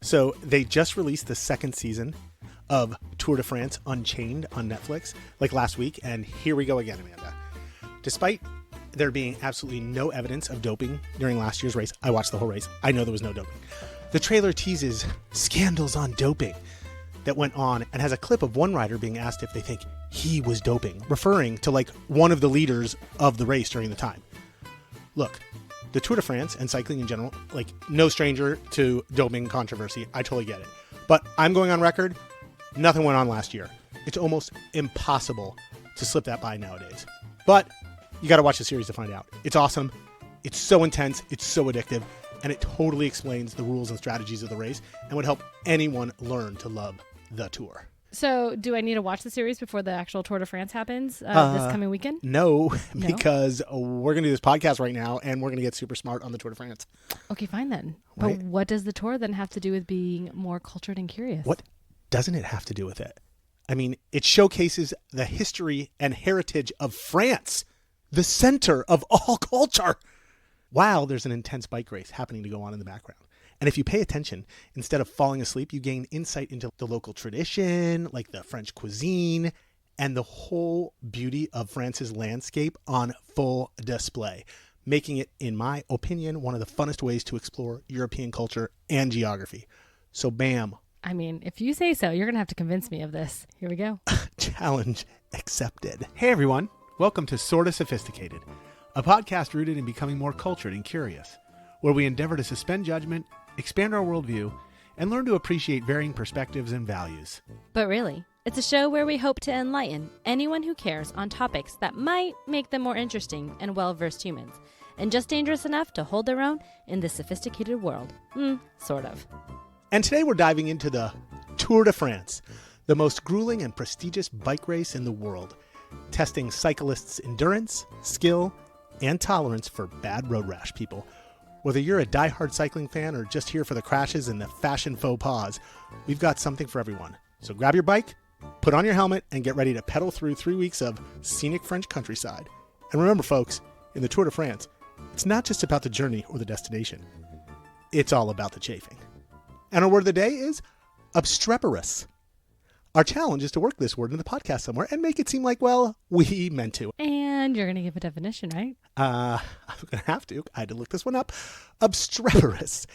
So they just released the second season of Tour de France Unchained on Netflix, like last week. And here we go again, Amanda. Despite there being absolutely no evidence of doping during last year's race, I watched the whole race. I know there was no doping. The trailer teases scandals on doping that went on and has a clip of one rider being asked if they think he was doping, referring to like one of the leaders of the race during the time. Look, the Tour de France and cycling in general, like no stranger to doping controversy. I totally get it. But I'm going on record, nothing went on last year. It's almost impossible to slip that by nowadays. But you got to watch the series to find out. It's awesome. It's so intense. It's so addictive. And it totally explains the rules and strategies of the race and would help anyone learn to love the Tour. So do I need to watch the series before the actual Tour de France happens this coming weekend? No, because we're going to do this podcast right now and we're going to get super smart on the Tour de France. Okay, fine then. Right? But what does the Tour then have to do with being more cultured and curious? What doesn't it have to do with it? I mean, it showcases the history and heritage of France, the center of all culture, while there's an intense bike race happening to go on in the background. And if you pay attention, instead of falling asleep, you gain insight into the local tradition, like the French cuisine, and the whole beauty of France's landscape on full display, making it, in my opinion, one of the funnest ways to explore European culture and geography. So bam. I mean, if you say so, you're going to have to convince me of this. Here we go. Challenge accepted. Hey, everyone. Welcome to Sorta Sophisticated, a podcast rooted in becoming more cultured and curious, where we endeavor to suspend judgment, expand our worldview, and learn to appreciate varying perspectives and values. But really, it's a show where we hope to enlighten anyone who cares on topics that might make them more interesting and well-versed humans, and just dangerous enough to hold their own in this sophisticated world. Sort of. And today we're diving into the Tour de France, the most grueling and prestigious bike race in the world, testing cyclists' endurance, skill, and tolerance for bad road rash, people. Whether you're a diehard cycling fan or just here for the crashes and the fashion faux pas, we've got something for everyone. So grab your bike, put on your helmet, and get ready to pedal through 3 weeks of scenic French countryside. And remember, folks, in the Tour de France, it's not just about the journey or the destination. It's all about the chafing. And our word of the day is obstreperous. Our challenge is to work this word in the podcast somewhere and make it seem like, well, we meant to. And you're going to give a definition, right? I'm going to have to. I had to look this one up. Obstreperous.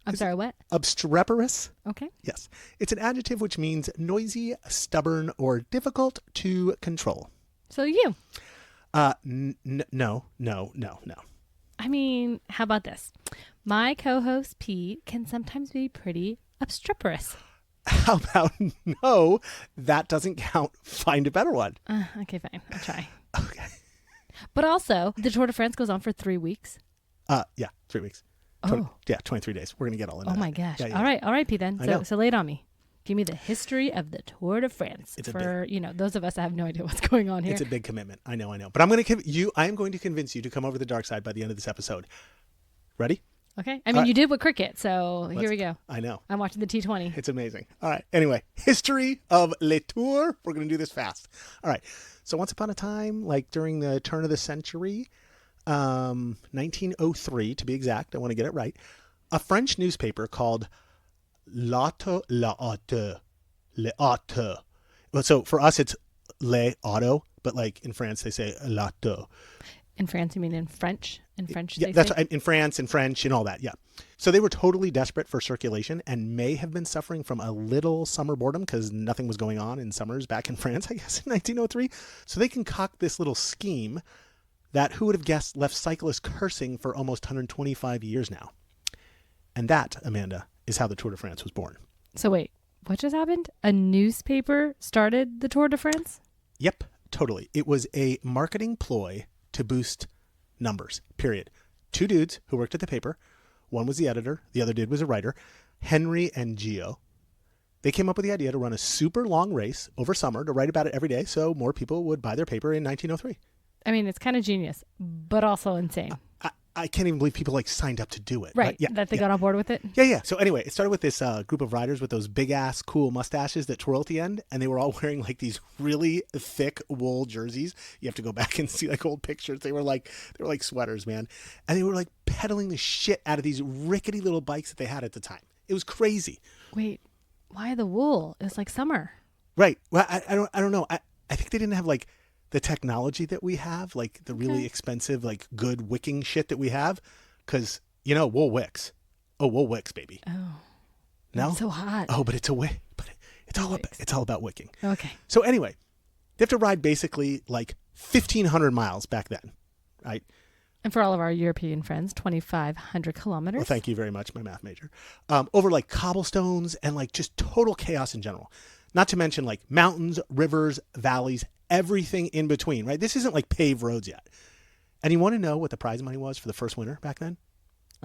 I'm sorry, what? Obstreperous. Okay. Yes. It's an adjective which means noisy, stubborn, or difficult to control. So you. No. I mean, how about this? My co-host, Pete, can sometimes be pretty obstreperous. How about no? That doesn't count. Find a better one. Okay, fine. I'll try. Okay. But also, the Tour de France goes on for 3 weeks. Yeah, 3 weeks. Oh. 23 days. We're going to get all into that. Oh my gosh. Yeah. All right, Pete, then. I know. So lay it on me. Give me the history of the Tour de France It's for, those of us that have no idea what's going on here. It's a big commitment. I know. But I am going to convince you to come over to the dark side by the end of this episode. Ready? Okay. I mean, you did with cricket, so here we go. I know. I'm watching the T20. It's amazing. All right. Anyway, history of Le Tour. We're going to do this fast. All right. So once upon a time, like during the turn of the century, 1903 to be exact, I want to get it right, a French newspaper called L'Auto. Well, so for us, it's Le Auto, but like in France, they say L'Auto. In France, you mean in French? In French, yeah, that's right. In France, in French, and all that. Yeah. So they were totally desperate for circulation and may have been suffering from a little summer boredom because nothing was going on in summers back in France, I guess, in 1903. So they concoct this little scheme that, who would have guessed, left cyclists cursing for almost 125 years now. And that, Amanda, is how the Tour de France was born. So wait, what just happened? A newspaper started the Tour de France? Yep, totally. It was a marketing ploy to boost numbers, period. 2 dudes who worked at the paper. One was the editor. The other dude was a writer. Henry and Gio. They came up with the idea to run a super long race over summer to write about it every day so more people would buy their paper in 1903. I mean, it's kind of genius, but also insane. I can't even believe people like signed up to do it. Right. Yeah, that they got on board with it. Yeah. So anyway, it started with this group of riders with those big ass cool mustaches that twirl at the end. And they were all wearing like these really thick wool jerseys. You have to go back and see like old pictures. They were like sweaters, man. And they were like pedaling the shit out of these rickety little bikes that they had at the time. It was crazy. Wait, why the wool? It was like summer. Right. Well, I don't know. I think they didn't have like the technology that we have, like the really expensive, like good wicking shit that we have. Because, wool wicks. Oh, wool wicks, baby. Oh. No? It's so hot. Oh, but it's a wick. But it's all about wicking. Okay. So anyway, they have to ride basically like 1,500 miles back then, right? And for all of our European friends, 2,500 kilometers. Well, thank you very much, my math major. Over like cobblestones and like just total chaos in general. Not to mention like mountains, rivers, valleys, everything in between, right? This isn't like paved roads yet. And you want to know what the prize money was for the first winner back then?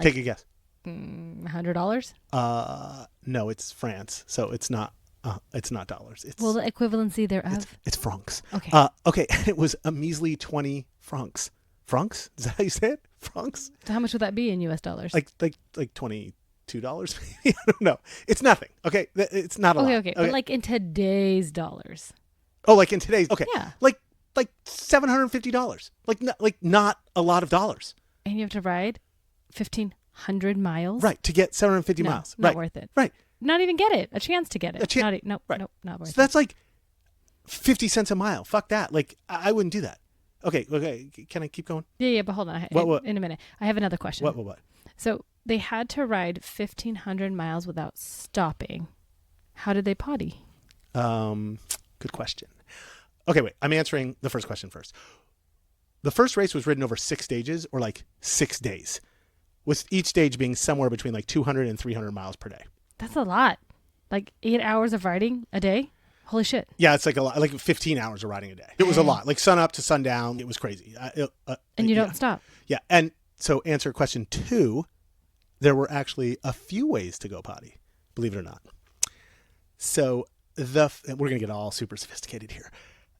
Take a guess. $100? No, it's France, so it's not dollars. It's Well, the equivalency thereof. it's francs. Okay. Okay, and it was a measly 20 francs. Francs? Is that how you say it? Francs? So how much would that be in US dollars? Like $22 maybe? I don't know. It's nothing. Okay, it's not a lot. Okay. But like in today's dollars. Oh, like in today's. Okay. Yeah. Like $750. Like not a lot of dollars. And you have to ride 1,500 miles? Right, to get 750 No, miles. not Right. worth it. Right. Not even get it. A chance to get it. Nope, Right. not worth So it. that's like 50 cents a mile. Fuck that. Like I wouldn't do that. Okay. Can I keep going? Yeah, but hold on. What? In a minute. I have another question. What? So they had to ride 1,500 miles without stopping. How did they potty? Good question. Okay, wait. I'm answering the first question first. The first race was ridden over 6 stages or like 6 days, with each stage being somewhere between like 200 and 300 miles per day. That's a lot. Like 8 hours of riding a day? Holy shit. Yeah, it's like a lot, like 15 hours of riding a day. It was a lot, like sun up to sundown. It was crazy. And you don't stop. Yeah. And so answer question 2, there were actually a few ways to go potty, believe it or not. So we're going to get all super sophisticated here.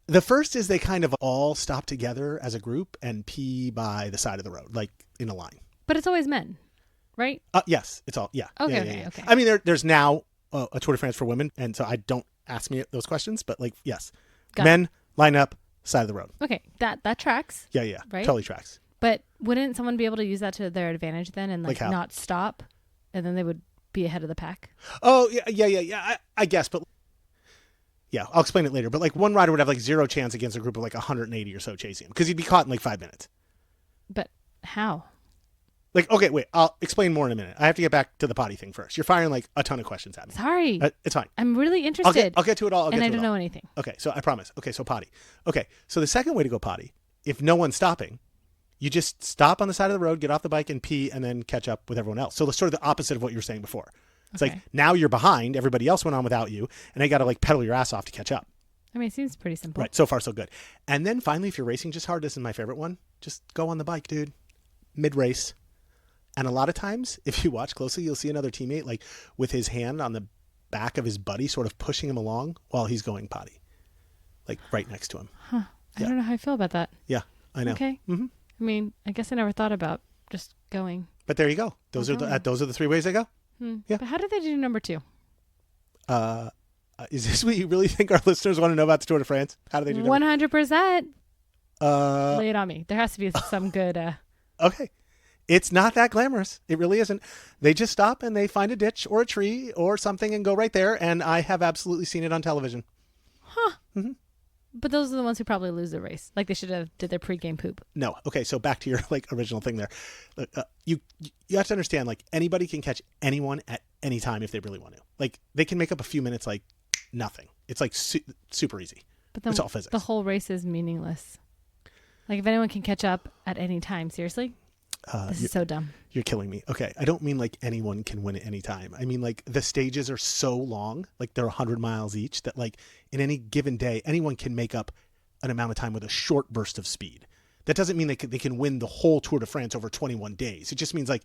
The first is they kind of all stop together as a group and pee by the side of the road, like in a line. But it's always men, right? Yes, it's all, yeah. Okay. I mean, there's now a Tour de France for women, and so I don't ask me those questions, but like, yes. Men line up, side of the road. Okay, that tracks. Yeah, right? Totally tracks. But wouldn't someone be able to use that to their advantage then and Like how? not stop, and then they would be ahead of the pack? Oh, yeah. I guess, but yeah, I'll explain it later. But like one rider would have like zero chance against a group of like 180 or so chasing him because he'd be caught in like 5 minutes. But how? Like, okay, wait, I'll explain more in a minute. I have to get back to the potty thing first. You're firing like a ton of questions at me. Sorry. It's fine. I'm really interested. I'll get to it all. And I don't know anything. Okay, so I promise. Okay, so potty. Okay, so the second way to go potty, if no one's stopping, you just stop on the side of the road, get off the bike and pee, and then catch up with everyone else. So it's sort of the opposite of what you were saying before. It's like now you're behind. Everybody else went on without you, and I got to like pedal your ass off to catch up. I mean, it seems pretty simple. Right, so far so good. And then finally, if you're racing just hard, this is my favorite one, just go on the bike, dude, mid-race. And a lot of times, if you watch closely, you'll see another teammate like with his hand on the back of his buddy, sort of pushing him along while he's going potty, like right next to him. Huh. I don't know how I feel about that. Yeah, I know. Okay. Mm-hmm. I mean, I guess I never thought about just going. But there you go. Those are the 3 ways I go. Yeah. But how did they do number 2? Is this what you really think our listeners want to know about the Tour de France? How do they do number 100%. Lay it on me. There has to be some good. Okay. It's not that glamorous. It really isn't. They just stop and they find a ditch or a tree or something and go right there. And I have absolutely seen it on television. Huh. Mm-hmm. But those are the ones who probably lose the race. Like they should have did their pregame poop. No. Okay. So back to your like original thing there. You have to understand like anybody can catch anyone at any time if they really want to. Like they can make up a few minutes like nothing. It's like super easy. But then it's all physics. The whole race is meaningless. Like if anyone can catch up at any time, seriously? This is so dumb. You're killing me. Okay. I don't mean like anyone can win at any time. I mean like the stages are so long, like they're 100 miles each, that like in any given day, anyone can make up an amount of time with a short burst of speed. That doesn't mean they can win the whole Tour de France over 21 days. It just means like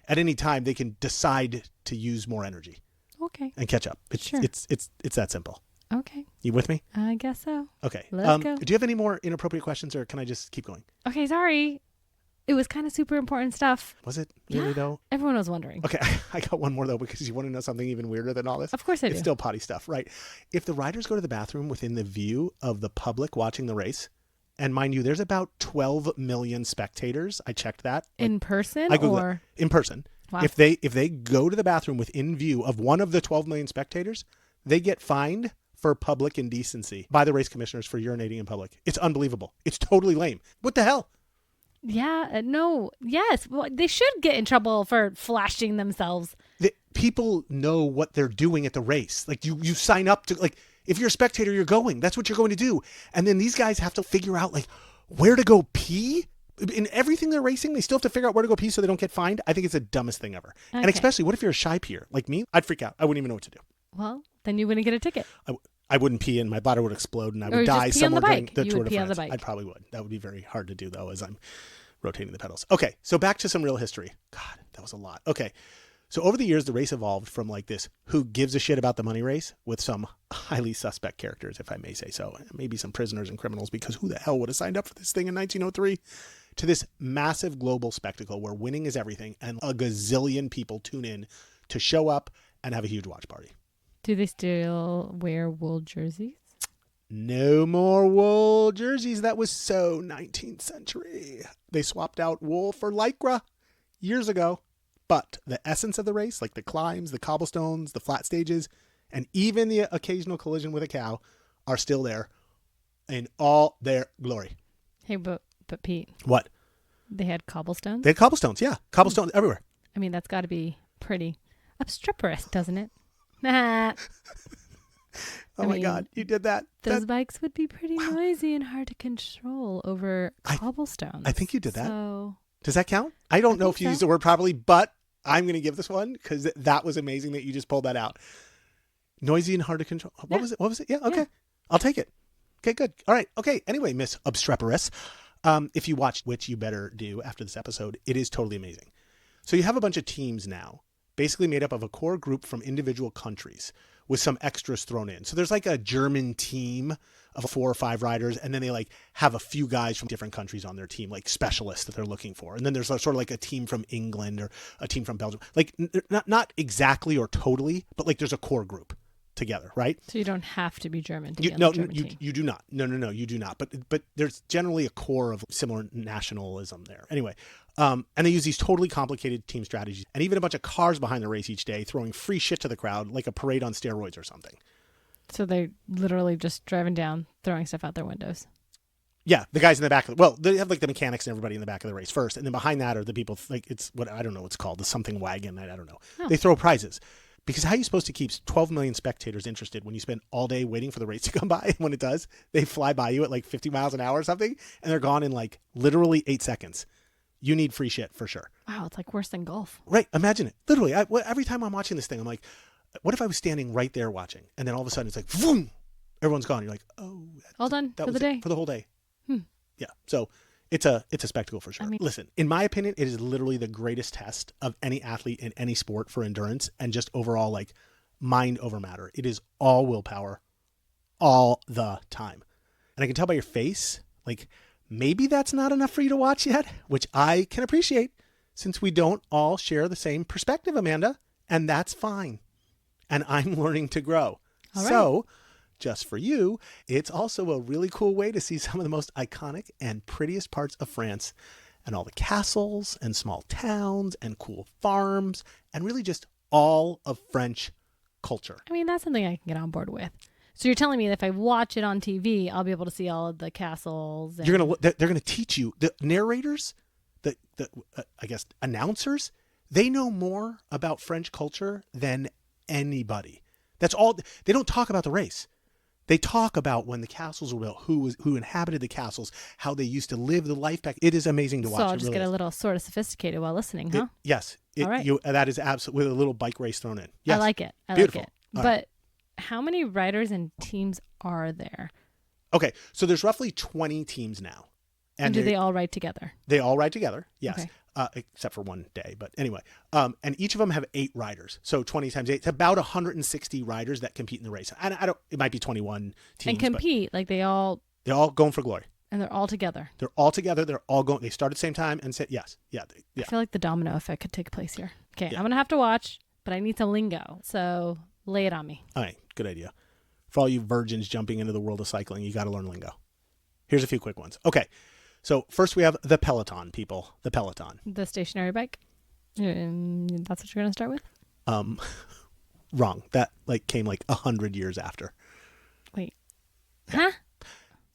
at any time they can decide to use more energy. Okay. And catch up. Sure. It's that simple. Okay. You with me? I guess so. Okay. Let's go. Do you have any more inappropriate questions or can I just keep going? Okay, sorry. It was kind of super important stuff. Was it really though? Everyone was wondering. Okay, I got one more though because you want to know something even weirder than all this. Of course I do. It's still potty stuff, right? If the riders go to the bathroom within the view of the public watching the race, and mind you, there's about 12 million spectators. I checked that. In person I Googled or? it. In person. Wow. If they go to the bathroom within view of one of the 12 million spectators, they get fined for public indecency by the race commissioners for urinating in public. It's unbelievable. It's totally lame. What the hell? Yeah, no, yes. Well, they should get in trouble for flashing themselves. People know what they're doing at the race. Like you sign up to, like, if you're a spectator, you're going. That's what you're going to do. And then these guys have to figure out, like, where to go pee. In everything they're racing, they still have to figure out where to go pee so they don't get fined. I think it's the dumbest thing ever. Okay. And especially, what if you're a shy peer like me? I'd freak out. I wouldn't even know what to do. Well, then you wouldn't get a ticket. I wouldn't pee and my bladder would explode and I Or would die somewhere during the Tour de pee on France. the bike. I probably would. That would be very hard to do, though, as I'm rotating the pedals. Okay, so back to some real history. God, that was a lot. Okay, so over the years, the race evolved from like this who gives a shit about the money race with some highly suspect characters, if I may say so. Maybe some prisoners and criminals, because who the hell would have signed up for this thing in 1903? To this massive global spectacle where winning is everything and a gazillion people tune in to show up and have a huge watch party. Do they still wear wool jerseys? No more wool jerseys. That was so 19th century. They swapped out wool for lycra years ago. But the essence of the race, like the climbs, the cobblestones, the flat stages, and even the occasional collision with a cow, are still there in all their glory. Hey, but Pete. What? They had cobblestones? They had cobblestones, yeah. Cobblestones everywhere. I mean, that's got to be pretty obstreperous, doesn't it? Nah. Oh my God, you did that. Those bikes would be pretty noisy and hard to control over cobblestones. I think you did that. So, does that count? I don't know if you used the word properly, but I'm going to give this one because that was amazing that you just pulled that out. Noisy and hard to control. What was it? What was it? Yeah, okay. Yeah. I'll take it. Okay, good. All right. Okay. Anyway, Miss Obstreperous, if you watched, which you better do after this episode, it is totally amazing. So you have a bunch of teams now, basically made up of a core group from individual countries with some extras thrown in. So there's like a German team of 4 or 5 riders, and then they like have a few guys from different countries on their team, like specialists that they're looking for. And then there's sort of like a team from England or a team from Belgium, like not exactly or totally, but like there's a core group together, right? So you don't have to be German to be on the German team. You do not. No, you do not. But there's generally a core of similar nationalism there. Anyway, and they use these totally complicated team strategies, and even a bunch of cars behind the race each day, throwing free shit to the crowd, like a parade on steroids or something. So they're literally just driving down, throwing stuff out their windows. Yeah, the guys in the back they have like the mechanics and everybody in the back of the race first, and then behind that are the people, like it's what I don't know what's called, the something wagon. I don't know. Oh. They throw prizes. Because how are you supposed to keep 12 million spectators interested when you spend all day waiting for the race to come by? And when it does, they fly by you at like 50 miles an hour or something, and they're gone in like literally 8 seconds. You need free shit for sure. Wow, it's like worse than golf. Right. Imagine it. Literally, every time I'm watching this thing, I'm like, what if I was standing right there watching? And then all of a sudden it's like, boom, everyone's gone. You're like, oh. All done for the day. For the whole day. Yeah. So it's a spectacle for sure. I mean, listen, in my opinion, it is literally the greatest test of any athlete in any sport for endurance and just overall like mind over matter. It is all willpower all the time. And I can tell by your face, like maybe that's not enough for you to watch yet, which I can appreciate since we don't all share the same perspective, Amanda, and that's fine. And I'm learning to grow. All right. So just for you, it's also a really cool way to see some of the most iconic and prettiest parts of France and all the castles and small towns and cool farms and really just all of French culture. I mean, that's something I can get on board with. So you're telling me that if I watch it on TV, I'll be able to see all of the castles. And... They're gonna teach you. The narrators, the I guess announcers, they know more about French culture than anybody. That's all. They don't talk about the race. They talk about when the castles were built, who inhabited the castles, how they used to live the life back. It is amazing to watch. So I'll just get a little sort of sophisticated while listening, huh? Yes. All right. That is absolutely with a little bike race thrown in. Yes. I like it. Beautiful. Like it. But how many riders and teams are there? Okay. So there's roughly 20 teams now. And do they all ride together? They all ride together. Yes. Okay. Except for one day. But anyway, and each of them have 8 riders. So 20 times 8, it's about 160 riders that compete in the race. It might be 21 teams. And compete, like they're all going for glory. And they're all together. They're all together. They're all going. They start at the same time and said yes. Yeah. I feel like the domino effect could take place here. Okay. Yeah. I'm going to have to watch, but I need some lingo. So lay it on me. All right. Good idea. For all you virgins jumping into the world of cycling, you got to learn lingo. Here's a few quick ones. Okay. So first we have the Peloton, people. The Peloton. The stationary bike? That's what you're going to start with? Wrong. That came 100 years after. Wait. Huh?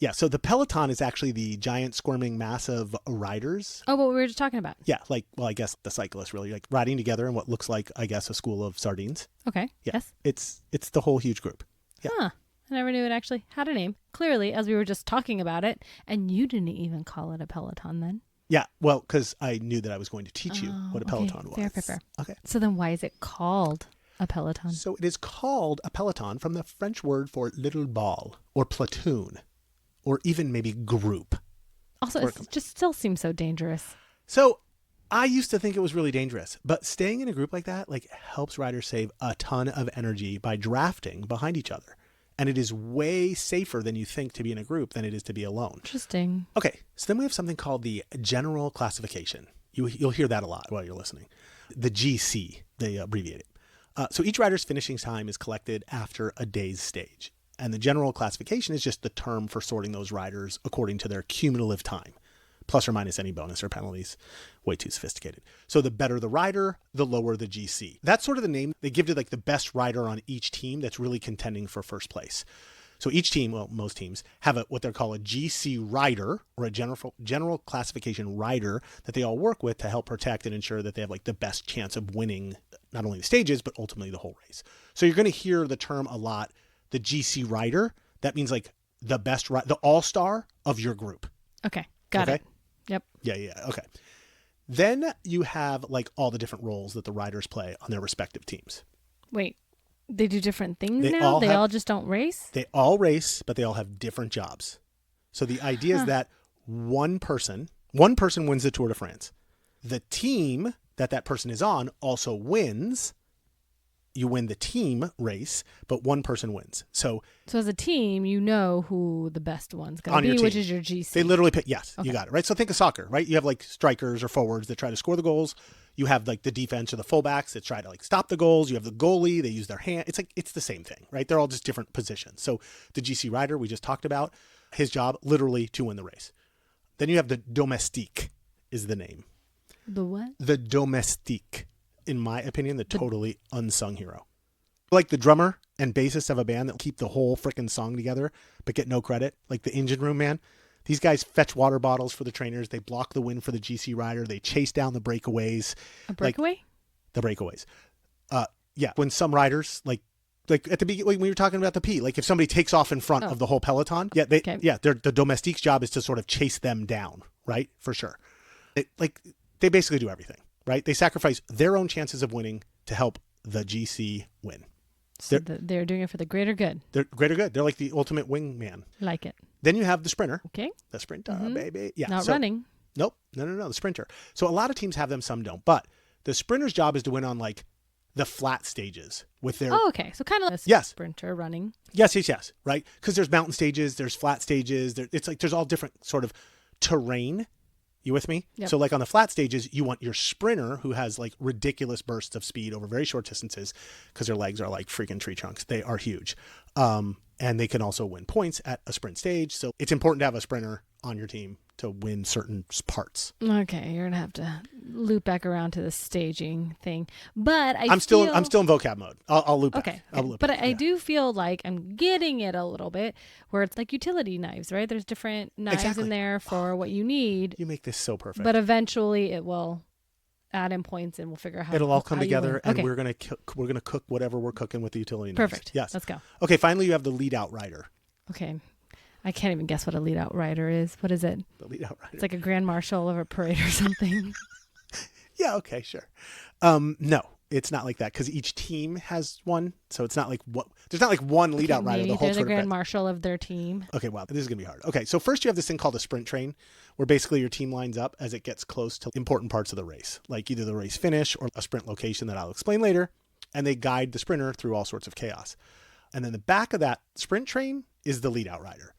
Yeah, so the Peloton is actually the giant squirming mass of riders. Oh, what we were just talking about. Yeah, I guess the cyclists really, riding together in what looks like, I guess, a school of sardines. Okay, Yeah, yes. It's the whole huge group. Yeah. Huh. I never knew it actually had a name. Clearly, as we were just talking about it, and you didn't even call it a Peloton then. Yeah, well, because I knew that I was going to teach you what a Peloton was. Fair. Okay. So then why is it called a Peloton? So it is called a Peloton from the French word for little ball or platoon or even maybe group. Also, it just still seems so dangerous. So I used to think it was really dangerous, but staying in a group like that helps riders save a ton of energy by drafting behind each other. And it is way safer than you think to be in a group than it is to be alone. Interesting. Okay, so then we have something called the general classification. You'll hear that a lot while you're listening. The GC, they abbreviate it. So each rider's finishing time is collected after a day's stage. And the general classification is just the term for sorting those riders according to their cumulative time, plus or minus any bonus or penalties. Way too sophisticated. So the better the rider, the lower the GC. That's sort of the name they give to the best rider on each team that's really contending for first place. So each team, well, most teams, have what they call a GC rider or a general classification rider that they all work with to help protect and ensure that they have the best chance of winning not only the stages, but ultimately the whole race. So you're going to hear the term a lot, the GC rider. That means the best, the all-star of your group. Okay. Got it. Yep. Yeah. Okay. Then you have all the different roles that the riders play on their respective teams. Wait, they do different things They now? all They all just don't race? They all race, but they all have different jobs. So the idea is that one person wins the Tour de France. The team that person is on also wins. You win the team race, but one person wins. So as a team, you know who the best one's going to be, which is your GC. They literally pick, yes, Okay. You got it, right? So think of soccer, right? You have strikers or forwards that try to score the goals. You have the defense or the fullbacks that try to stop the goals. You have the goalie, they use their hand. It's the same thing, right? They're all just different positions. So the GC rider we just talked about, his job literally to win the race. Then you have the domestique is the name. The what? The domestique. In my opinion, the totally unsung hero. Like the drummer and bassist of a band that keep the whole freaking song together, but get no credit. Like the engine room man. These guys fetch water bottles for the trainers. They block the wind for the GC rider. They chase down the breakaways. A breakaway? The breakaways. Yeah. When some riders, at the beginning, when you were talking about the P, if somebody takes off in front of the whole peloton, the domestique's job is to sort of chase them down, right? For sure. They basically do everything. Right? They sacrifice their own chances of winning to help the GC win. So they're doing it for the greater good. They're greater good. They're like the ultimate wingman. Like it. Then you have the sprinter. Okay. The sprinter, baby. Yeah. Not running. Nope. No. The sprinter. So a lot of teams have them, some don't. But the sprinter's job is to win on the flat stages with their... Oh, okay. So kind of a Yes. sprinter running. Yes. Right? Because there's mountain stages, there's flat stages. There's all different sort of terrain. You with me? Yep. So on the flat stages, you want your sprinter who has ridiculous bursts of speed over very short distances because their legs are like freaking tree trunks. They are huge. And they can also win points at a sprint stage. So it's important to have a sprinter on your team to win certain parts. Okay, you're gonna have to loop back around to the staging thing, but I'm still in vocab mode. I'll loop back. Okay, I'll loop but back. I do feel like I'm getting it a little bit, where it's like utility knives, right? There's different knives in there for what you need. You make this so perfect. But eventually, it will add in points, and we'll figure out how it'll all come together, and okay. we're gonna cook whatever we're cooking with the utility knives. Perfect. Yes. Let's go. Okay. Finally, you have the lead out rider. Okay. I can't even guess what a lead out rider is. What is it? The lead out rider. It's like a grand marshal of a parade or something. Yeah, okay, sure. No, it's not like that because each team has one. So it's not there's not one lead out rider. Maybe The whole they're the Tour de grand France. marshal of their team. Okay, wow, this is going to be hard. Okay, so first you have this thing called a sprint train where basically your team lines up as it gets close to important parts of the race, like either the race finish or a sprint location that I'll explain later, and they guide the sprinter through all sorts of chaos. And then the back of that sprint train is the lead out rider.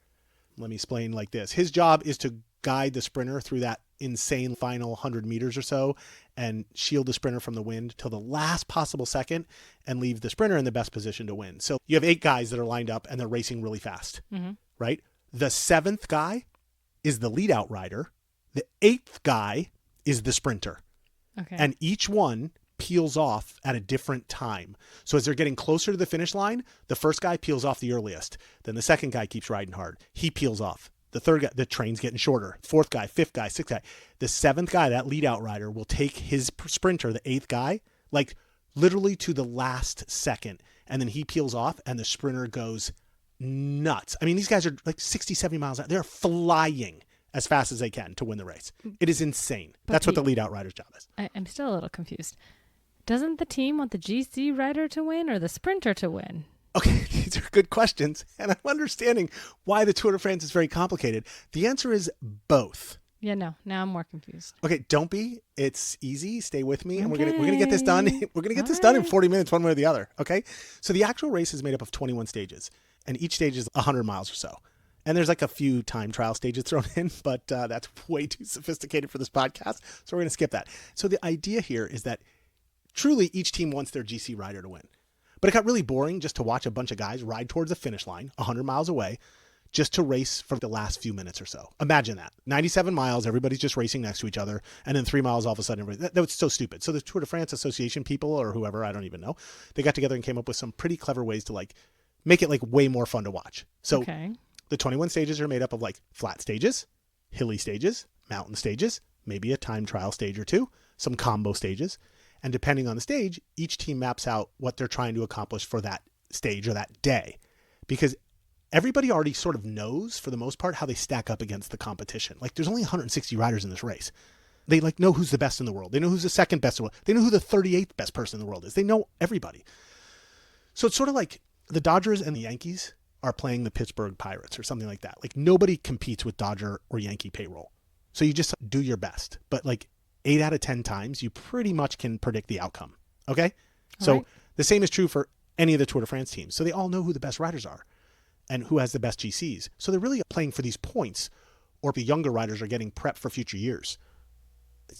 Let me explain like this. His job is to guide the sprinter through that insane final 100 meters or so and shield the sprinter from the wind till the last possible second and leave the sprinter in the best position to win. So you have 8 guys that are lined up and they're racing really fast, right? The 7th guy is the lead out rider. The 8th guy is the sprinter. Okay. And each one peels off at a different time. So as they're getting closer to the finish line, the first guy peels off the earliest. Then the second guy keeps riding hard. He peels off. The third guy, the train's getting shorter. Fourth guy, fifth guy, sixth guy. The seventh guy, that lead out rider, will take his sprinter, the eighth guy, like literally to the last second. And then he peels off and the sprinter goes nuts. I mean, these guys are like 60, 70 miles out. They're flying as fast as they can to win the race. It is insane. That's what the lead out rider's job is. I'm still a little confused. Doesn't the team want the GC rider to win or the sprinter to win? Okay, these are good questions, and I'm understanding why the Tour de France is very complicated. The answer is both. Yeah, no. Now I'm more confused. Okay, don't be. It's easy. Stay with me, and we're gonna get this done. We're gonna get this done in 40 minutes, one way or the other. Okay, so the actual race is made up of 21 stages, and each stage is 100 miles or so. And there's like a few time trial stages thrown in, but that's way too sophisticated for this podcast, so we're gonna skip that. So the idea here is that truly each team wants their GC rider to win. But it got really boring just to watch a bunch of guys ride towards the finish line 100 miles away just to race for the last few minutes or so. Imagine that. 97 miles, everybody's just racing next to each other. And then 3 miles all of a sudden, that was so stupid. So the Tour de France Association people or whoever, I don't even know, they got together and came up with some pretty clever ways to like make it like way more fun to watch. So the 21 stages are made up of like flat stages, hilly stages, mountain stages, maybe a time trial stage or two, some combo stages. And depending on the stage, each team maps out what they're trying to accomplish for that stage or that day. Because everybody already sort of knows, for the most part, how they stack up against the competition. Like, there's only 160 riders in this race. They, like, know who's the best in the world. They know who's the second best in the world. They know who the 38th best person in the world is. They know everybody. So it's sort of like the Dodgers and the Yankees are playing the Pittsburgh Pirates or something like that. Like, nobody competes with Dodger or Yankee payroll. So you just do your best. But, like, 8 out of 10 times, you pretty much can predict the outcome. Okay? So the same is true for any of the Tour de France teams. So they all know who the best riders are and who has the best GCs. So they're really playing for these points, or the younger riders are getting prepped for future years.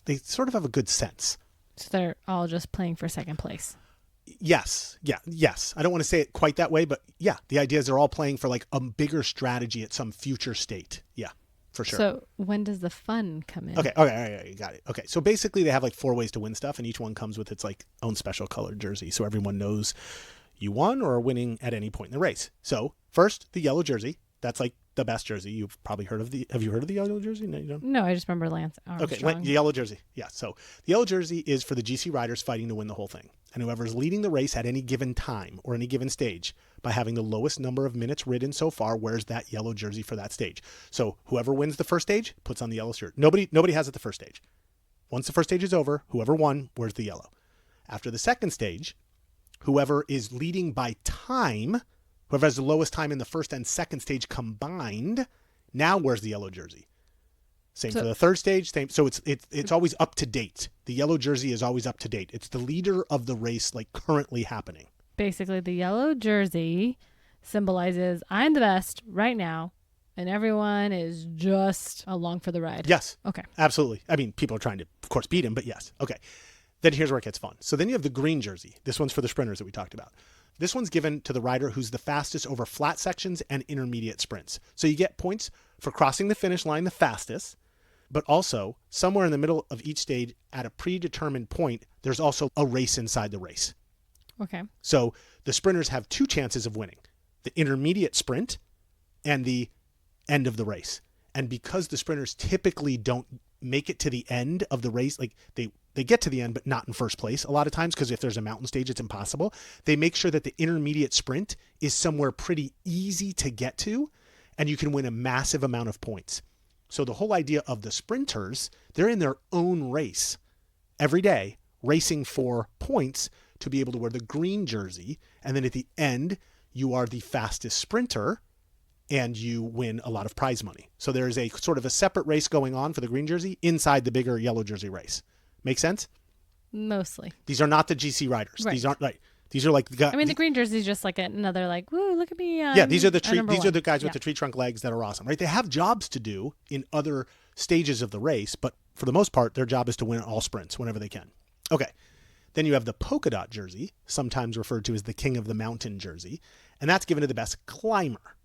They sort of have a good sense. So they're all just playing for second place. Yes. Yeah. Yes. I don't want to say it quite that way, but yeah, the idea is they're all playing for like a bigger strategy at some future state. Yeah. For sure. So when does the fun come in? Okay. All right. You got it. Okay. So basically they have like 4 ways to win stuff, and each one comes with its like own special colored jersey. So everyone knows you won or are winning at any point in the race. So first, the yellow jersey. That's like the best jersey. You've probably heard of have you heard of the yellow jersey? No, you don't? No, I just remember Lance Armstrong. Okay. The yellow jersey. Yeah. So the yellow jersey is for the GC riders fighting to win the whole thing. And whoever is leading the race at any given time or any given stage by having the lowest number of minutes ridden so far wears that yellow jersey for that stage. So whoever wins the first stage puts on the yellow shirt. Nobody has it the first stage. Once the first stage is over, whoever won wears the yellow. After the second stage, whoever is leading by time, whoever has the lowest time in the first and second stage combined, now wears the yellow jersey. Same for the third stage. Same. So it's always up to date. The yellow jersey is always up to date. It's the leader of the race, like currently happening. Basically, the yellow jersey symbolizes I'm the best right now, and everyone is just along for the ride. Yes. Okay. Absolutely. I mean, people are trying to, of course, beat him, but yes. Okay. Then here's where it gets fun. So then you have the green jersey. This one's for the sprinters that we talked about. This one's given to the rider who's the fastest over flat sections and intermediate sprints. So you get points for crossing the finish line the fastest, but also somewhere in the middle of each stage at a predetermined point, there's also a race inside the race. Okay. So the sprinters have 2 chances of winning, the intermediate sprint and the end of the race. And because the sprinters typically don't make it to the end of the race, like they get to the end, but not in first place a lot of times, because if there's a mountain stage, it's impossible. They make sure that the intermediate sprint is somewhere pretty easy to get to, and you can win a massive amount of points. So the whole idea of the sprinters, they're in their own race every day, racing for points to be able to wear the green jersey. And then at the end, you are the fastest sprinter and you win a lot of prize money. So there is a sort of a separate race going on for the green jersey inside the bigger yellow jersey race. Make sense? Mostly. These are not the GC riders. Right. These aren't like, these are like the guys. I mean, the green jersey is just like another like, woo, look at me. Yeah, these are the guys with Yeah. the tree trunk legs that are awesome, right? They have jobs to do in other stages of the race, but for the most part, their job is to win all sprints whenever they can. Okay. Then you have the polka dot jersey, sometimes referred to as the king of the mountain jersey, and that's given to the best climber.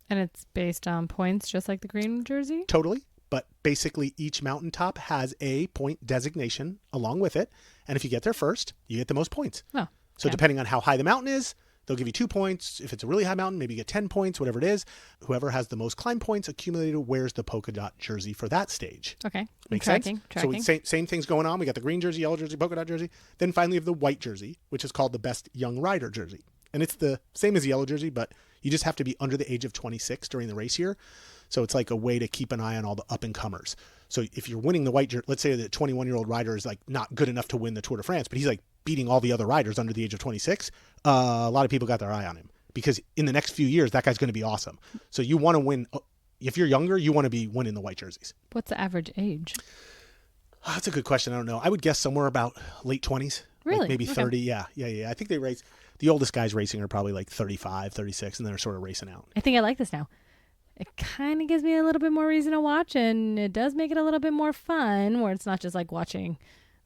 And it's based on points, just like the green jersey? Totally. but basically each mountaintop has a point designation along with it. And if you get there first, you get the most points. Oh, So okay. depending on how high the mountain is, they'll give you 2 points. If it's a really high mountain, maybe you get 10 points, whatever it is. Whoever has the most climb points accumulated wears the polka dot jersey for that stage. Okay. Makes Tracking. sense? So same things going on. We got the green jersey, yellow jersey, polka dot jersey. Then finally we have the white jersey, which is called the best young rider jersey. And it's the same as the yellow jersey, but you just have to be under the age of 26 during the race year. So it's like a way to keep an eye on all the up-and-comers. So if you're winning the white jersey, let's say the 21-year-old rider is like not good enough to win the Tour de France, but he's like beating all the other riders under the age of 26, a lot of people got their eye on him because in the next few years, that guy's going to be awesome. So you want to win. If you're younger, you want to be winning the white jerseys. What's the average age? Oh, that's a good question. I don't know. I would guess somewhere about late 20s. Really? Like maybe Okay. 30. Yeah. I think they race. The oldest guys racing are probably like 35, 36, and they're sort of racing out. I think I like this now. It kind of gives me a little bit more reason to watch, and it does make it a little bit more fun where it's not just like watching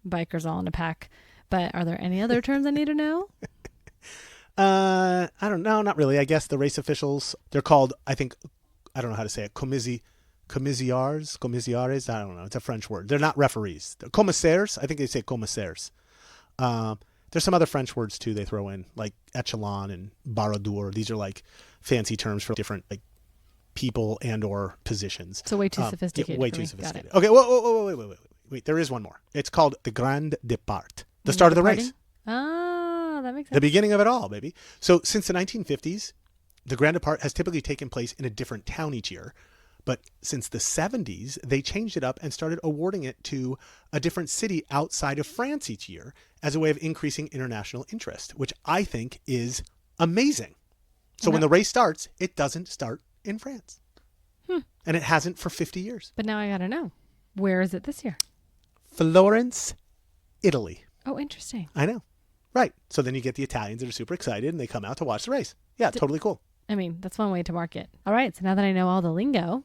bikers all in a pack. But are there any other terms I need to know? I don't know. Not really. I guess the race officials, they're called, I don't know how to say it, commissaires. I don't know. It's a French word. They're not referees. They're commissaires. I think they say commissaires. There's some other French words too they throw in, like echelon and baroudeur. These are like fancy terms for different like people and or positions. So way too Yeah, sophisticated. way for too me. sophisticated. Got it. Okay, wait. There is one more. It's called the Grand Départ, the start of the race. Oh, that makes sense. The beginning of it all, baby. So since the 1950s, the Grand Départ has typically taken place in a different town each year. But since the 70s, they changed it up and started awarding it to a different city outside of France each year as a way of increasing international interest, which I think is amazing. So when the race starts, it doesn't start in France. And it hasn't for 50 years. But now I got to know. Where is it this year? Florence, Italy. Oh, interesting. I know. Right. So then you get the Italians that are super excited and they come out to watch the race. Yeah, totally cool. I mean, that's one way to market. All right. So now that I know all the lingo,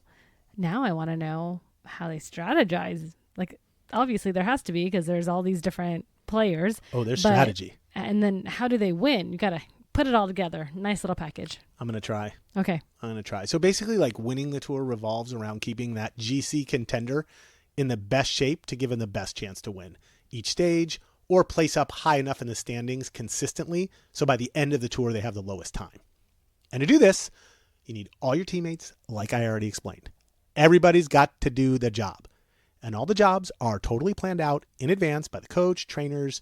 now I want to know how they strategize. Like, obviously there has to be because there's all these different players. Oh, there's but- strategy. And then how do they win? You got to put it all together. Nice little package. I'm going to try. Okay. So basically, like winning the tour revolves around keeping that GC contender in the best shape to give him the best chance to win each stage or place up high enough in the standings consistently. So by the end of the tour, they have the lowest time. And to do this, you need all your teammates, like I already explained. Everybody's got to do the job. And all the jobs are totally planned out in advance by the coach, trainers,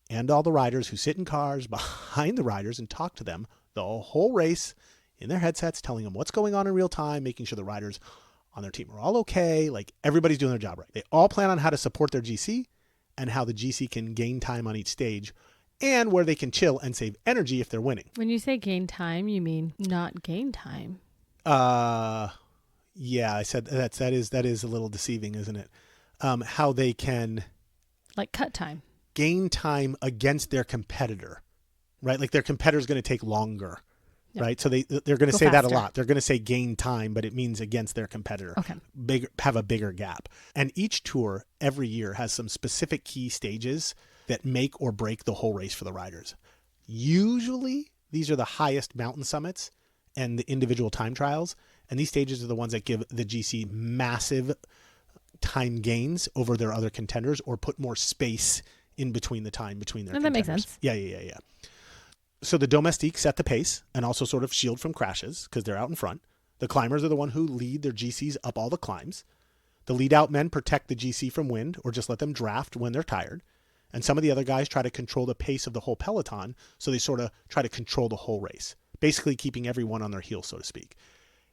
and all the riders who sit in cars behind the riders and talk to them the whole race in their headsets, telling them what's going on in real time, making sure the riders on their team are all okay. Like everybody's doing their job right. They all plan on how to support their GC and how the GC can gain time on each stage and where they can chill and save energy if they're winning. When you say gain time, you mean not gain time. Yeah, I said that is a little deceiving, isn't it? How they can Like cut time. gain time against their competitor, right? Like their competitor's going to take longer, Yeah. right? So they're going to Go say that a faster. lot. They're going to say gain time, but it means against their competitor. Okay. Have a bigger gap. And each tour every year has some specific key stages that make or break the whole race for the riders. Usually these are the highest mountain summits and the individual time trials. And these stages are the ones that give the GC massive time gains over their other contenders or put more space in between the time between their And that contenders. makes sense. Yeah. So the domestique set the pace and also sort of shield from crashes because they're out in front. The climbers are the one who lead their GCs up all the climbs. The lead out men protect the GC from wind or just let them draft when they're tired. And some of the other guys try to control the pace of the whole peloton. So they sort of try to control the whole race, basically keeping everyone on their heels, so to speak.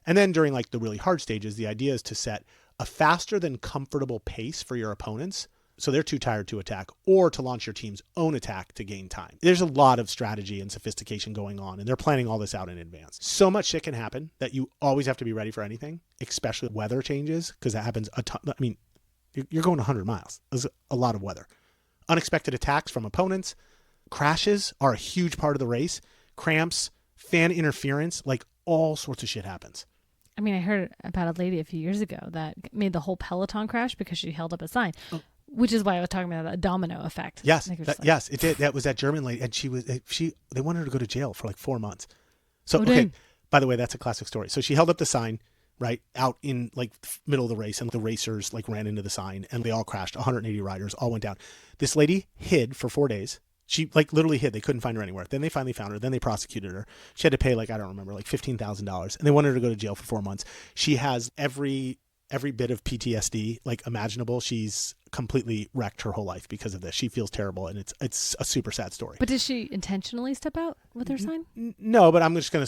And then during like the really hard stages, the idea is to set a faster than comfortable pace for your opponents so they're too tired to attack, or to launch your team's own attack to gain time. There's a lot of strategy and sophistication going on, and they're planning all this out in advance. So much shit can happen that you always have to be ready for anything, especially weather changes, because that happens a ton. I mean, you're going 100 miles. There's a lot of weather. Unexpected attacks from opponents. Crashes are a huge part of the race. Cramps, fan interference, like all sorts of shit happens. I mean, I heard about a lady a few years ago that made the whole peloton crash because she held up a sign, which is why I was talking about a domino effect. Yes, Like, it was just like- yes, it did. That was that German lady, and they wanted her to go to jail for like 4 months. So Oh, okay, dang. by the way, that's a classic story. So she held up the sign. right? Out in like middle of the race, and the racers like ran into the sign and they all crashed. 180 riders all went down. This lady hid for 4 days. She like literally hid. They couldn't find her anywhere. Then they finally found her. Then they prosecuted her. She had to pay like, I don't remember, like $15,000, and they wanted her to go to jail for 4 months. She has every bit of PTSD like imaginable. She's completely wrecked her whole life because of this. She feels terrible, and it's a super sad story. But did she intentionally step out with her sign? No, but I'm just gonna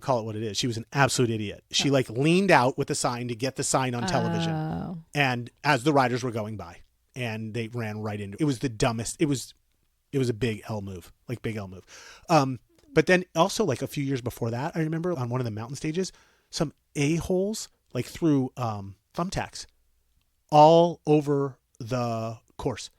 call it what it is. She was an absolute idiot. She like leaned out with the sign to get the sign on television, and as the riders were going by, and they ran right into it. It was the dumbest. It was a big L move, like big L move. But then also like a few years before that, I remember on one of the mountain stages, some a-holes like threw thumbtacks all over the course.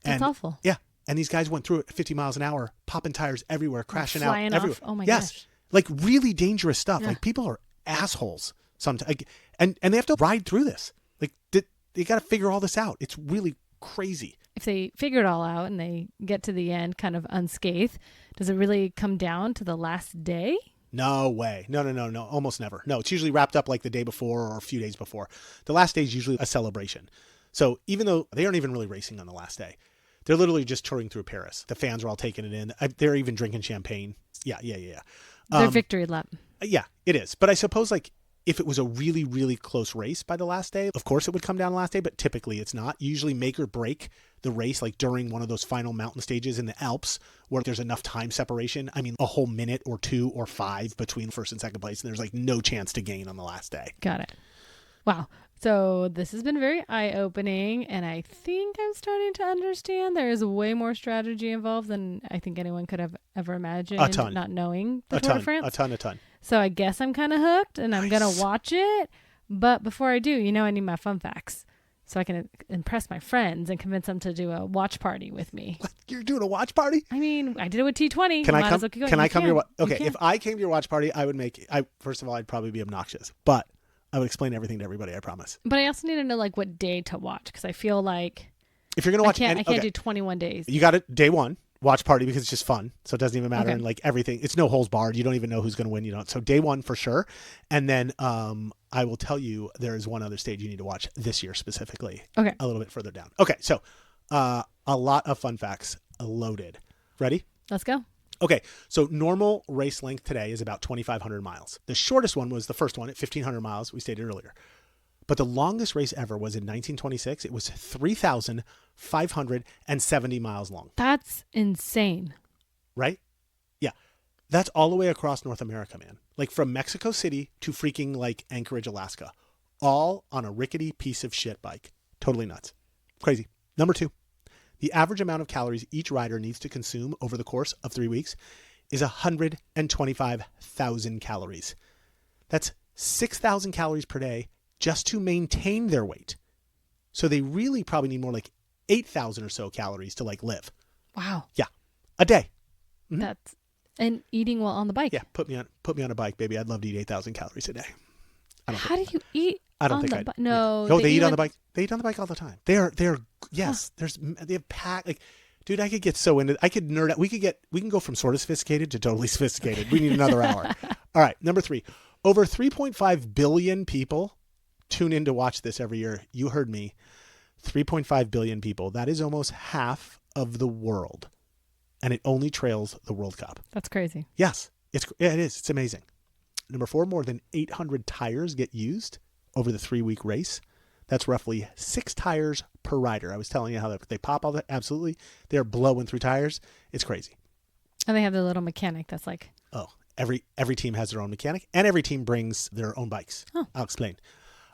That's awful. Yeah. And these guys went through it 50 miles an hour, popping tires everywhere, crashing out everywhere. Oh my yes. gosh. Like really dangerous stuff. Yeah. Like people are assholes sometimes. Like, and they have to ride through this. Like they got to figure all this out. It's really crazy. If they figure it all out and they get to the end kind of unscathed, does it really come down to the last day? No way. No. Almost never. No, it's usually wrapped up like the day before or a few days before. The last day is usually a celebration. So even though they aren't even really racing on the last day, they're literally just touring through Paris. The fans are all taking it in. They're even drinking champagne. Yeah. Their victory lap. Yeah, it is. But I suppose like if it was a really, really close race by the last day, of course it would come down the last day, but typically it's not. You usually make or break the race like during one of those final mountain stages in the Alps where there's enough time separation. I mean, a whole minute or 2 or 5 between first and second place, and there's like no chance to gain on the last day. Got it. Wow. So this has been very eye-opening, and I think I'm starting to understand there is way more strategy involved than I think anyone could have ever imagined. A ton. Not knowing the Tour de France. A ton. So I guess I'm kind of hooked, and I'm going to watch it. But before I do, I need my fun facts so I can impress my friends and convince them to do a watch party with me. What? You're doing a watch party? I mean, I did it with T20. Can I come? Can I come to your? Okay, You if I came to your watch party, I would make. First of all, I'd probably be obnoxious, but I would explain everything to everybody. I promise. But I also need to know like what day to watch because I feel like if you're gonna watch, I can't do 21 days. You got it. Day one. Watch party because it's just fun. So it doesn't even matter. Okay. And like everything, it's no holes barred. You don't even know who's going to win. You don't. So day one for sure. And then I will tell you there is one other stage you need to watch this year specifically. Okay. A little bit further down. Okay. So a lot of fun facts loaded. Ready? Let's go. Okay. So normal race length today is about 2,500 miles. The shortest one was the first one at 1,500 miles. We stated earlier. But the longest race ever was in 1926. It was 3,570 miles long. That's insane. Right? Yeah. That's all the way across North America, man. Like from Mexico City to freaking like Anchorage, Alaska. All on a rickety piece of shit bike. Totally nuts. Crazy. Number 2. The average amount of calories each rider needs to consume over the course of 3 weeks is 125,000 calories. That's 6,000 calories per day just to maintain their weight. So they really probably need more like 8,000 or so calories to like live. Wow. Yeah. A day. Mm-hmm. That's and eating while on the bike. Yeah. Put me on a bike, baby. I'd love to eat 8,000 calories a day. How do you eat? I don't on think the I'd. bike? No. Yeah. Oh, they eat on the bike. They eat on the bike all the time. They're yes. Huh. They have packed like, dude, I could get so into. I could nerd out. We can go from sort of sophisticated to totally sophisticated. We need another hour. All right. Number 3, over 3.5 billion people tune in to watch this every year. You heard me. 3.5 billion people. That is almost half of the world. And it only trails the World Cup. That's crazy. Yes. It is. It's amazing. Number 4, more than 800 tires get used over the 3-week race. That's roughly 6 tires per rider. I was telling you how they pop all that. Absolutely. They're blowing through tires. It's crazy. And they have their little mechanic that's like. Oh, every team has their own mechanic and every team brings their own bikes. Oh. I'll explain.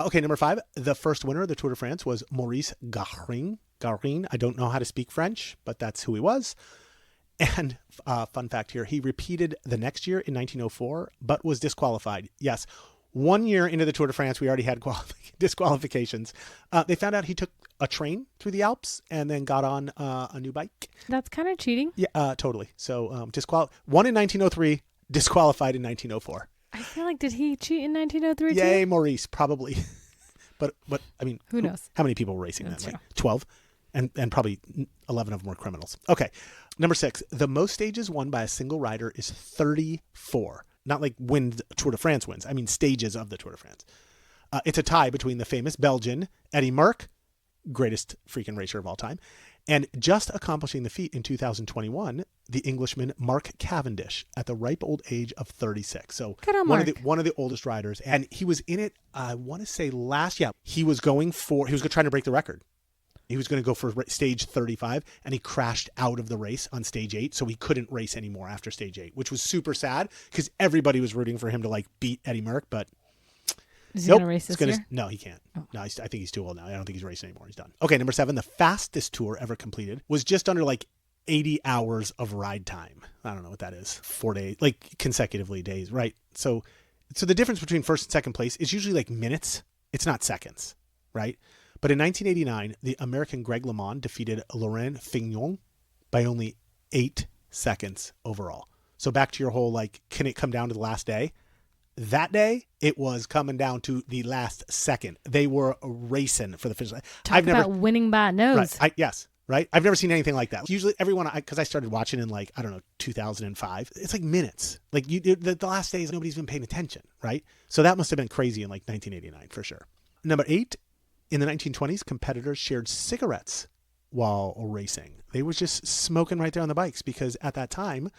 Okay, number 5, the first winner of the Tour de France was Maurice Garin. I don't know how to speak French, but that's who he was. And fun fact here, he repeated the next year in 1904, but was disqualified. Yes, 1 year into the Tour de France, we already had disqualifications. They found out he took a train through the Alps and then got on a new bike. That's kind of cheating. Yeah, totally. So one in 1903, disqualified in 1904. I feel like, did he cheat in 1903 Yay, too? Maurice, probably. but I mean, who knows? How many people were racing That's then? true. Like 12, and probably 11 of them were criminals. Okay, number 6, the most stages won by a single rider is 34. Not like when the Tour de France wins. I mean stages of the Tour de France. It's a tie between the famous Belgian Eddie Merckx, greatest freaking racer of all time, and just accomplishing the feat in 2021, the Englishman Mark Cavendish at the ripe old age of 36. So Good on one Mark. of the oldest riders, and he was in it. I want to say last year. He was trying to break the record. He was going to go for stage 35, and he crashed out of the race on stage 8, so he couldn't race anymore after stage 8, which was super sad because everybody was rooting for him to like beat Eddie Merckx, but Is he going to race this year? no, he can't. Oh. No, I think he's too old now. I don't think he's racing anymore. He's done. Okay, number 7, the fastest tour ever completed was just under like 80 hours of ride time. I don't know what that is. 4 days, like consecutively days, right? So the difference between first and second place is usually like minutes. It's not seconds, right? But in 1989, the American Greg LeMond defeated Laurent Fignon by only 8 seconds overall. So back to your whole, like, can it come down to the last day? That day, it was coming down to the last second. They were racing for the finish line. Talk about winning by a nose. Right, right? I've never seen anything like that. Usually everyone, because I started watching in like, I don't know, 2005. It's like minutes. Like the last days, nobody's been paying attention, right? So that must have been crazy in like 1989 for sure. Number 8, in the 1920s, competitors shared cigarettes while racing. They were just smoking right there on the bikes because at that time,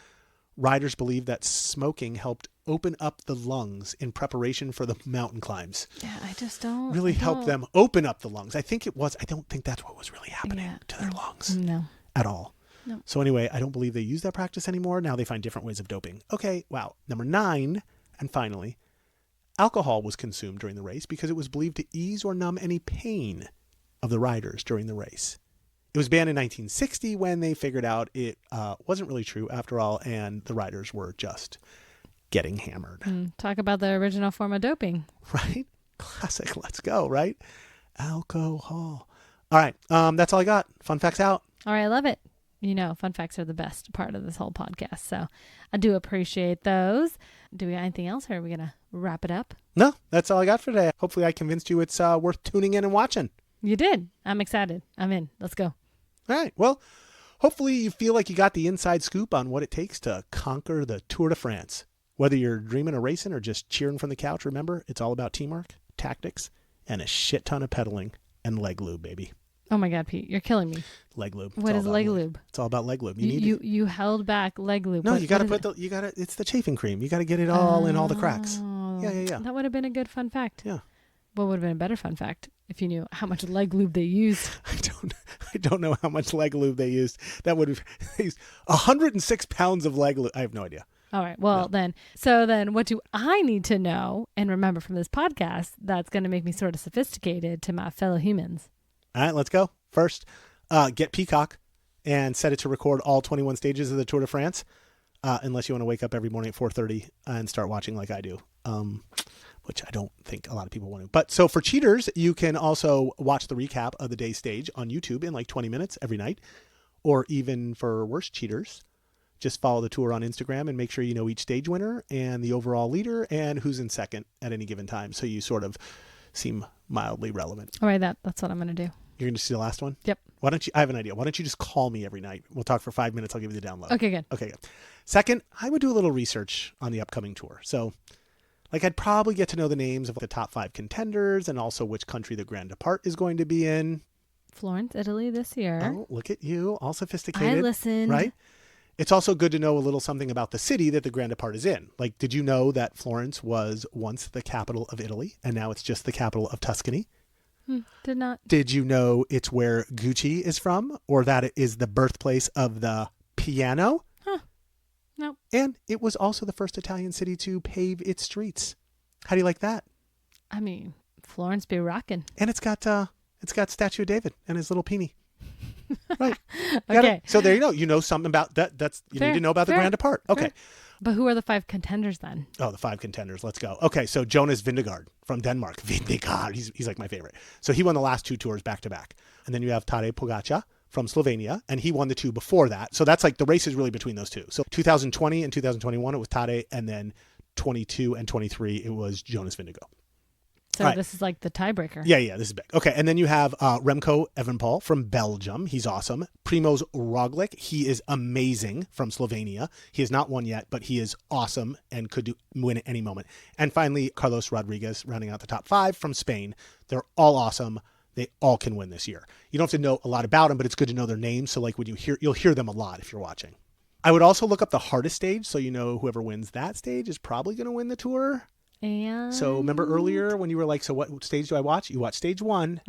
riders believed that smoking helped open up the lungs in preparation for the mountain climbs. Yeah, I just don't. Really helped them open up the lungs. I don't think that's what was really happening to their lungs. No. At all. No. So anyway, I don't believe they use that practice anymore. Now they find different ways of doping. Okay, wow. Number 9, and finally, alcohol was consumed during the race because it was believed to ease or numb any pain of the riders during the race. It was banned in 1960 when they figured out it wasn't really true after all, and the riders were just getting hammered. Talk about the original form of doping. Right? Classic. Let's go, right? Alcohol. All right. That's all I got. Fun facts out. All right, I love it. You know, fun facts are the best part of this whole podcast, so I do appreciate those. Do we have anything else, or are we going to wrap it up? No, that's all I got for today. Hopefully I convinced you it's worth tuning in and watching. You did. I'm excited. I'm in. Let's go. All right. Well, hopefully you feel like you got the inside scoop on what it takes to conquer the Tour de France. Whether you're dreaming of racing or just cheering from the couch, remember, it's all about teamwork, tactics, and a shit ton of pedaling and leg lube, baby. Oh my God, Pete, you're killing me. Leg lube. What is leg lube? It's all about leg lube. You held back leg lube. No, you got to put it's the chafing cream. You got to get it all in all the cracks. Yeah. That would have been a good fun fact. Yeah. What would have been a better fun fact if you knew how much leg lube they used? I don't know how much leg lube they used. That would have they used 106 pounds of leg lube. I have no idea. All right. Well, then what do I need to know and remember from this podcast that's going to make me sort of sophisticated to my fellow humans? All right, let's go. First, get Peacock and set it to record all 21 stages of the Tour de France, unless you want to wake up every morning at 4:30 and start watching like I do, which I don't think a lot of people want to. But so for cheaters, you can also watch the recap of the day's stage on YouTube in like 20 minutes every night, or even for worse cheaters, just follow the tour on Instagram and make sure you know each stage winner and the overall leader and who's in second at any given time. So you sort of seem mildly relevant. All right. That's what I'm going to do. You're going to see the last one? Yep. I have an idea. Why don't you just call me every night? We'll talk for 5 minutes. I'll give you the download. Okay, good. Okay, good. Second, I would do a little research on the upcoming tour. So, like, I'd probably get to know the names of the top 5 contenders and also which country the Grand Départ is going to be in. Florence, Italy this year. Oh, look at you. All sophisticated. I listened. Right? It's also good to know a little something about the city that the Grand Départ is in. Like, did you know that Florence was once the capital of Italy and now it's just the capital of Tuscany? Did not. Did you know it's where Gucci is from, or that it is the birthplace of the piano? No. And it was also the first Italian city to pave its streets. How do you like that? I mean, Florence be rocking. And it's got Statue of David and his little peenie. Right. Okay. So there you go. You know something about that. You need to know about the Grand Départ. Okay. Fair. But who are the 5 contenders then? Oh, the 5 contenders. Let's go. Okay, so Jonas Vingegaard from Denmark. Vingegaard. He's like my favorite. So he won the last 2 tours back to back. And then you have Tadej Pogačar from Slovenia, and he won the 2 before that. So that's like the race is really between those 2. So 2020 and 2021 it was Tadej, and then 22 and 23 it was Jonas Vingegaard. So All right. this is like the tiebreaker. Yeah, this is big. Okay, and then you have Remco Evenepoel from Belgium. He's awesome. Primoz Roglic, he is amazing from Slovenia. He has not won yet, but he is awesome and could win at any moment. And finally, Carlos Rodriguez rounding out the top 5 from Spain. They're all awesome. They all can win this year. You don't have to know a lot about them, but it's good to know their names. So like when you'll hear them a lot if you're watching. I would also look up the hardest stage, so you know whoever wins that stage is probably going to win the Tour. And So remember earlier when you were like, so what stage do I watch? You watch stage 1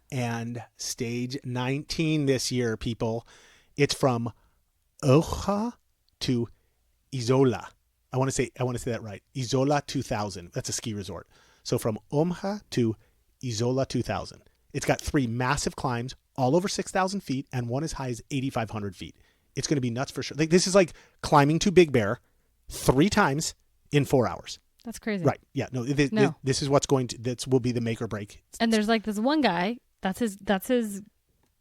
and stage 19 this year, people. It's from Oja to Isola. I want to say that right. Isola 2000. That's a ski resort. So from Oja to Isola 2000. It's got 3 massive climbs, all over 6,000 feet, and one as high as 8,500 feet. It's going to be nuts for sure. Like, this is like climbing to Big Bear 3 times in 4 hours. That's crazy. Right. Yeah. No. This is what's this will be the make or break. And there's like this one guy. That's his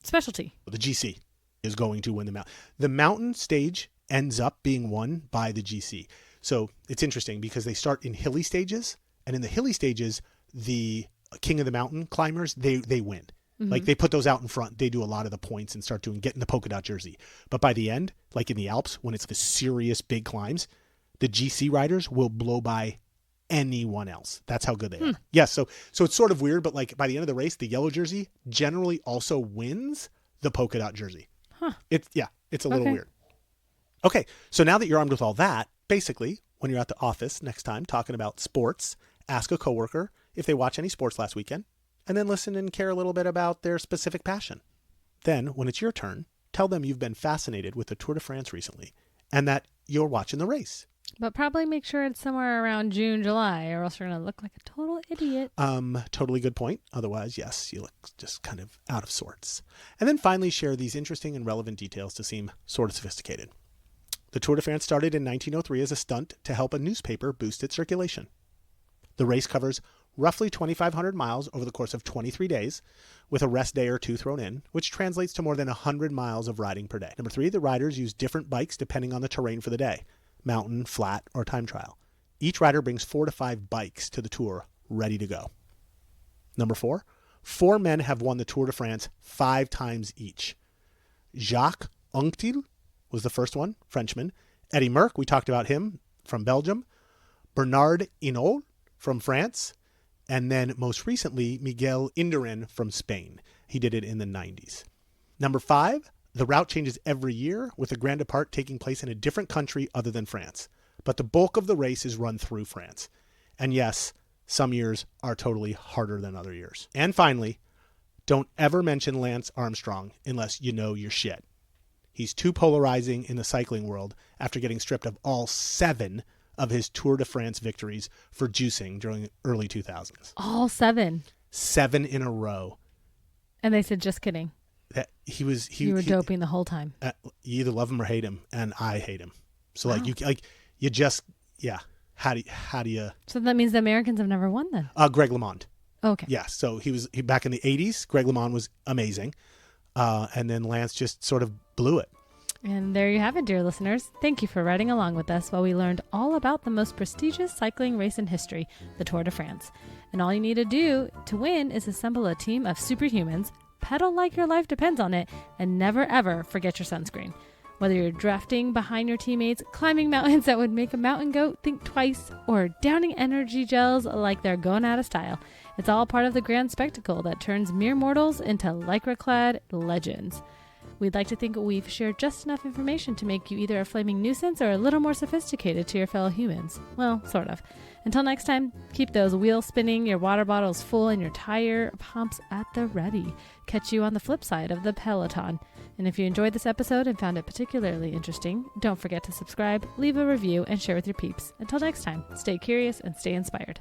specialty. The GC is going to win the mountain. The mountain stage ends up being won by the GC. So it's interesting because they start in hilly stages, and in the hilly stages, the king of the mountain climbers they win. Mm-hmm. Like they put those out in front. They do a lot of the points and start getting the polka dot jersey. But by the end, like in the Alps, when it's the serious big climbs, the GC riders will blow by anyone else. That's how good they are. Yes. So it's sort of weird, but like by the end of the race, the yellow jersey generally also wins the polka dot jersey. Huh. It's a little weird. Okay. So now that you're armed with all that, basically when you're at the office next time talking about sports, ask a coworker if they watch any sports last weekend, and then listen and care a little bit about their specific passion. Then when it's your turn, tell them you've been fascinated with the Tour de France recently and that you're watching the race. But probably make sure it's somewhere around June, July, or else you're going to look like a total idiot. Totally good point. Otherwise, yes, you look just kind of out of sorts. And then finally share these interesting and relevant details to seem sort of sophisticated. The Tour de France started in 1903 as a stunt to help a newspaper boost its circulation. The race covers roughly 2,500 miles over the course of 23 days, with a rest day or 2 thrown in, which translates to more than 100 miles of riding per day. Number 3, the riders use different bikes depending on the terrain for the day. Mountain, flat, or time trial. Each rider brings 4 to 5 bikes to the Tour ready to go. Number 4, 4 men have won the Tour de France 5 times each. Jacques Anquetil was the first one, Frenchman. Eddy Merckx, we talked about him, from Belgium. Bernard Hinault from France. And then most recently, Miguel Indurain from Spain. He did it in the 90s. Number 5, the route changes every year, with the Grand Départ taking place in a different country other than France. But the bulk of the race is run through France. And yes, some years are totally harder than other years. And finally, don't ever mention Lance Armstrong unless you know your shit. He's too polarizing in the cycling world after getting stripped of all 7 of his Tour de France victories for juicing during the early 2000s. All 7. 7 in a row. And they said, just kidding. That he were doping the whole time. You either love him or hate him, and I hate him. So Wow. How do you? So that means the Americans have never won then. Greg LeMond. Okay. Yeah. So he back in the 80s. Greg LeMond was amazing, and then Lance just sort of blew it. And there you have it, dear listeners. Thank you for riding along with us while we learned all about the most prestigious cycling race in history, the Tour de France. And all you need to do to win is assemble a team of superhumans, pedal like your life depends on it, and never ever forget your sunscreen. Whether you're drafting behind your teammates, climbing mountains that would make a mountain goat think twice, or downing energy gels like they're going out of style, it's all part of the grand spectacle that turns mere mortals into lycra-clad legends. We'd like to think we've shared just enough information to make you either a flaming nuisance or a little more sophisticated to your fellow humans. Well, sort of. Until next time, keep those wheels spinning, your water bottles full, and your tire pumps at the ready. Catch you on the flip side of the Peloton. And if you enjoyed this episode and found it particularly interesting, don't forget to subscribe, leave a review, and share with your peeps. Until next time, stay curious and stay inspired.